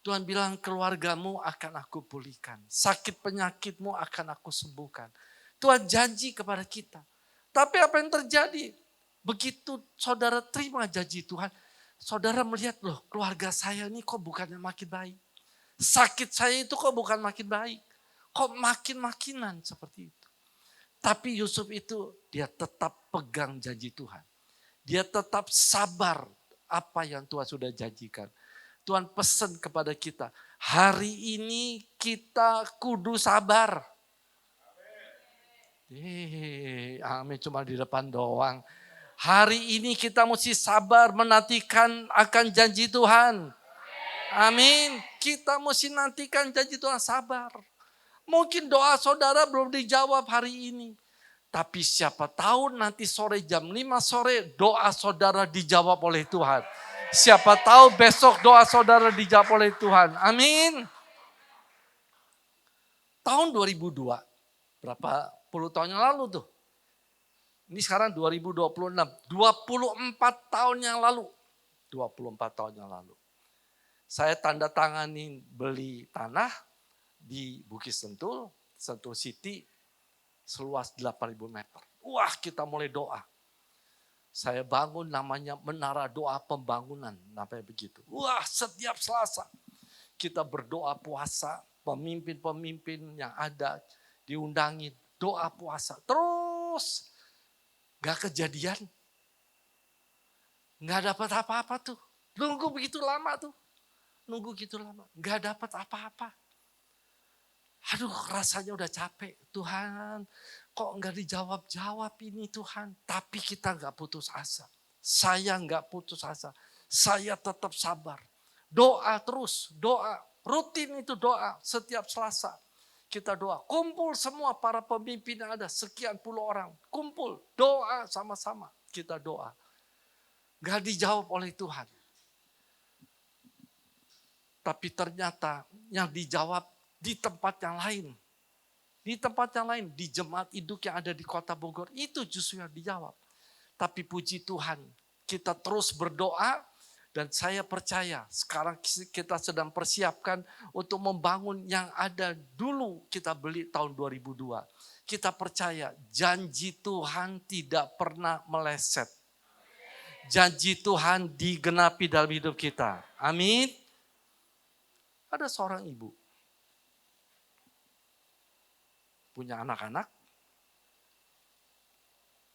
Tuhan bilang keluargamu akan aku pulihkan. Sakit penyakitmu akan aku sembuhkan. Tuhan janji kepada kita. Tapi apa yang terjadi? Begitu saudara terima janji Tuhan, saudara melihat loh keluarga saya ini kok bukannya makin baik. Sakit saya itu kok bukan makin baik. Kok makin-makinan seperti itu. Tapi Yusuf itu dia tetap pegang janji Tuhan. Dia tetap sabar apa yang Tuhan sudah janjikan. Tuhan pesan kepada kita, hari ini kita kudu sabar. Amin, cuma di depan doang. Hari ini kita mesti sabar menantikan akan janji Tuhan. Amin. Kita mesti nantikan janji Tuhan, sabar. Mungkin doa saudara belum dijawab hari ini. Tapi siapa tahu nanti sore jam 5 sore doa saudara dijawab oleh Tuhan. Siapa tahu besok doa saudara dijawab oleh Tuhan. Amin. Tahun 2002, berapa puluh tahun yang lalu tuh. Ini sekarang 2026, 24 tahun yang lalu. 24 tahun yang lalu. Saya tanda tangani beli tanah di Bukit Sentul, Sentul City, seluas 8.000 meter. Wah, kita mulai doa. Saya bangun namanya Menara Doa Pembangunan, namanya begitu. Wah, setiap Selasa kita berdoa puasa, pemimpin-pemimpin yang ada diundangin doa puasa. Terus gak kejadian, gak dapat apa-apa tuh. Nunggu begitu lama tuh, gak dapat apa-apa. Aduh, rasanya udah capek. Tuhan, kok gak dijawab-jawab ini Tuhan. Tapi kita gak putus asa. Saya gak putus asa. Saya tetap sabar. Doa terus, doa. Rutin itu doa setiap Selasa. Kita doa. Kumpul semua para pemimpin yang ada. Sekian puluh orang. Kumpul, doa sama-sama. Kita doa. Gak dijawab oleh Tuhan. Tapi ternyata yang dijawab di tempat yang lain. Di tempat yang lain, di jemaat induk yang ada di kota Bogor. Itu justru yang dijawab. Tapi puji Tuhan, kita terus berdoa. Dan saya percaya sekarang kita sedang persiapkan untuk membangun yang ada dulu kita beli tahun 2002. Kita percaya janji Tuhan tidak pernah meleset. Janji Tuhan digenapi dalam hidup kita. Amin. Ada seorang ibu. Punya anak-anak,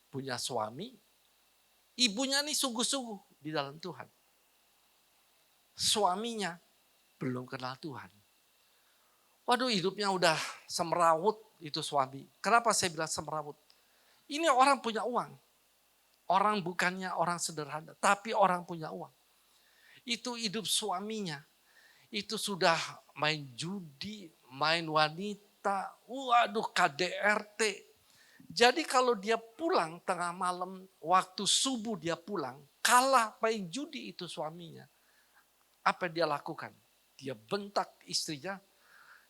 punya suami, ibunya nih sungguh-sungguh di dalam Tuhan. Suaminya belum kenal Tuhan. Waduh, hidupnya udah semrawut itu suami. Kenapa saya bilang semrawut? Ini orang punya uang. Orang bukannya orang sederhana, tapi orang punya uang. Itu hidup suaminya. Itu sudah main judi, main wanita, waduh KDRT. Jadi kalau dia pulang tengah malam, waktu subuh dia pulang, kalah main judi itu suaminya. Apa yang dia lakukan? Dia bentak istrinya,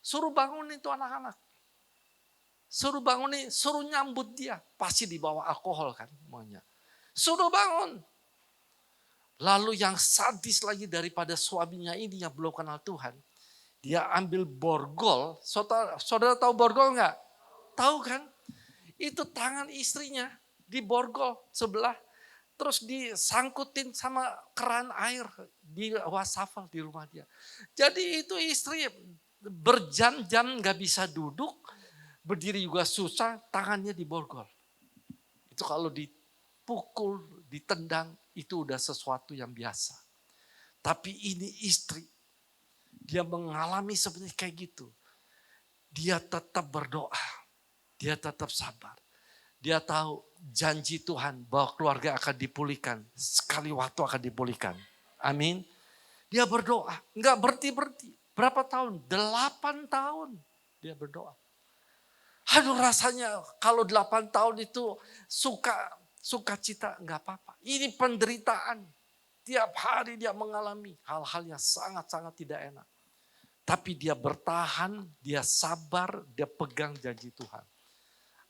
suruh bangun itu anak-anak. Suruh bangun nih, suruh nyambut dia. Pasti dibawa alkohol kan semuanya. Suruh bangun. Lalu yang sadis lagi daripada suaminya ini yang belum kenal Tuhan. Dia ambil borgol. Saudara tahu borgol enggak? Tahu kan? Itu tangan istrinya di borgol sebelah. Terus disangkutin sama keran air di wastafel di rumah dia. Jadi itu istri berjam-jam gak bisa duduk, berdiri juga susah, tangannya diborgol. Itu kalau dipukul, ditendang, itu udah sesuatu yang biasa. Tapi ini istri, dia mengalami seperti kayak gitu. Dia tetap berdoa, dia tetap sabar. Dia tahu janji Tuhan bahwa keluarga akan dipulihkan. Sekali waktu akan dipulihkan. Amin. Dia berdoa, enggak berhenti-berhenti. Berapa tahun? 8 tahun dia berdoa. Aduh, rasanya kalau 8 tahun itu sukacita enggak apa-apa. Ini penderitaan. Tiap hari dia mengalami hal-hal yang sangat-sangat tidak enak. Tapi dia bertahan, dia sabar, dia pegang janji Tuhan.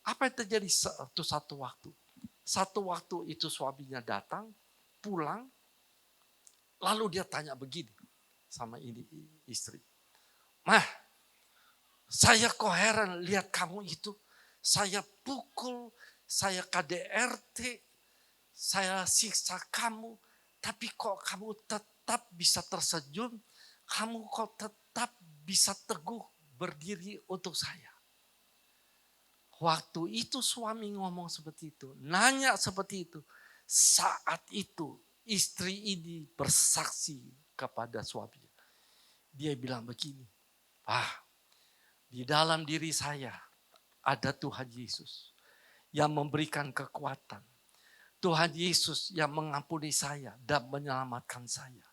Apa yang terjadi satu waktu? Satu waktu itu suaminya datang, pulang, lalu dia tanya begini sama ini istri. Mah, saya kok heran lihat kamu itu. Saya pukul, saya KDRT, saya siksa kamu. Tapi kok kamu tetap bisa tersenyum, kamu kok tetap bisa teguh berdiri untuk saya. Waktu itu suami ngomong seperti itu, nanya seperti itu. Saat itu istri ini bersaksi kepada suaminya. Dia bilang begini, di dalam diri saya ada Tuhan Yesus yang memberikan kekuatan. Tuhan Yesus yang mengampuni saya dan menyelamatkan saya.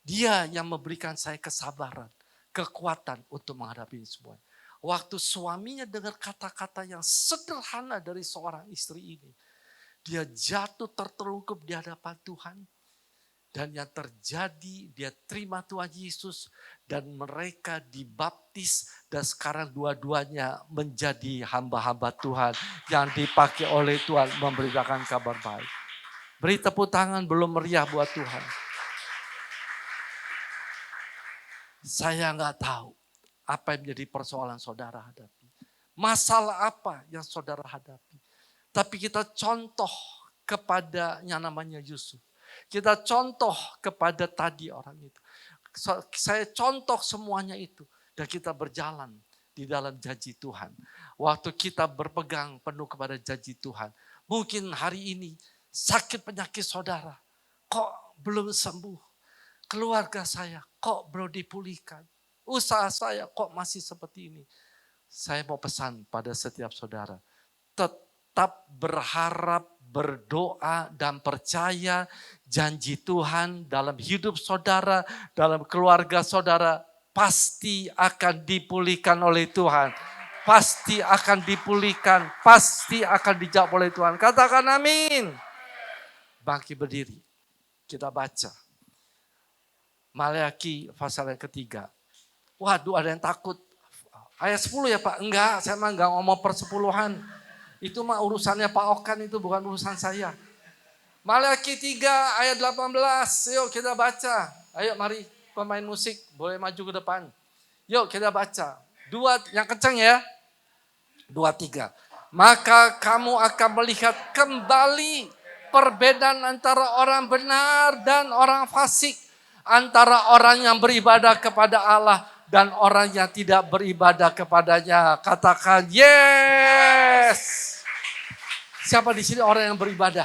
Dia yang memberikan saya kesabaran, kekuatan untuk menghadapi semua. Waktu suaminya dengar kata-kata yang sederhana dari seorang istri ini, dia jatuh tertelungkup di hadapan Tuhan. Dan yang terjadi, dia terima Tuhan Yesus dan mereka dibaptis dan sekarang dua-duanya menjadi hamba-hamba Tuhan yang dipakai oleh Tuhan memberitakan kabar baik. Beri tepuk tangan belum meriah buat Tuhan. Saya nggak tahu apa yang menjadi persoalan saudara hadapi. Masalah apa yang saudara hadapi. Tapi kita contoh kepada yang namanya Yusuf. Kita contoh kepada tadi orang itu. Saya contoh semuanya itu. Dan kita berjalan di dalam janji Tuhan. Waktu kita berpegang penuh kepada janji Tuhan. Mungkin hari ini sakit penyakit saudara. Kok belum sembuh? Keluarga saya kok belum dipulihkan? Usaha saya kok masih seperti ini? Saya mau pesan pada setiap saudara. Tetap berharap, berdoa dan percaya janji Tuhan dalam hidup saudara, dalam keluarga saudara pasti akan dipulihkan oleh Tuhan. Pasti akan dipulihkan, pasti akan dijawab oleh Tuhan. Katakan amin. Bangkit berdiri, kita baca. Maleakhi pasal yang ketiga. Waduh, ada yang takut. Ayat 10 ya Pak? Enggak, saya mah enggak ngomong persepuluhan. Itu mah urusannya Pak Okan, itu bukan urusan saya. Maleakhi 3 ayat 18. Yuk kita baca. Ayo mari pemain musik boleh maju ke depan. Yuk kita baca. 2 yang kencang ya. 2, 3. Maka kamu akan melihat kembali perbedaan antara orang benar dan orang fasik. Antara orang yang beribadah kepada Allah dan orang yang tidak beribadah kepadanya. Katakan yes. Siapa di sini orang yang beribadah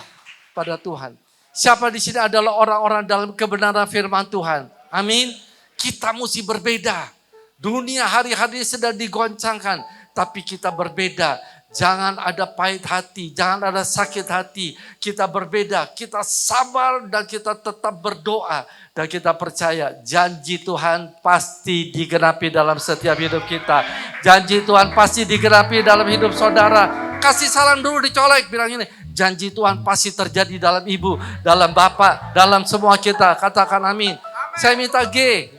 pada Tuhan? Siapa di sini adalah orang-orang dalam kebenaran firman Tuhan? Amin. Kita mesti berbeda. Dunia hari-hari sedang digoncangkan, tapi kita berbeda. Jangan ada pahit hati, jangan ada sakit hati. Kita berbeda, kita sabar dan kita tetap berdoa. Dan kita percaya janji Tuhan pasti digenapi dalam setiap hidup kita. Janji Tuhan pasti digenapi dalam hidup saudara. Kasih salam dulu dicolek, bilang ini. Janji Tuhan pasti terjadi dalam ibu, dalam bapak, dalam semua kita. Katakan amin. Saya minta G.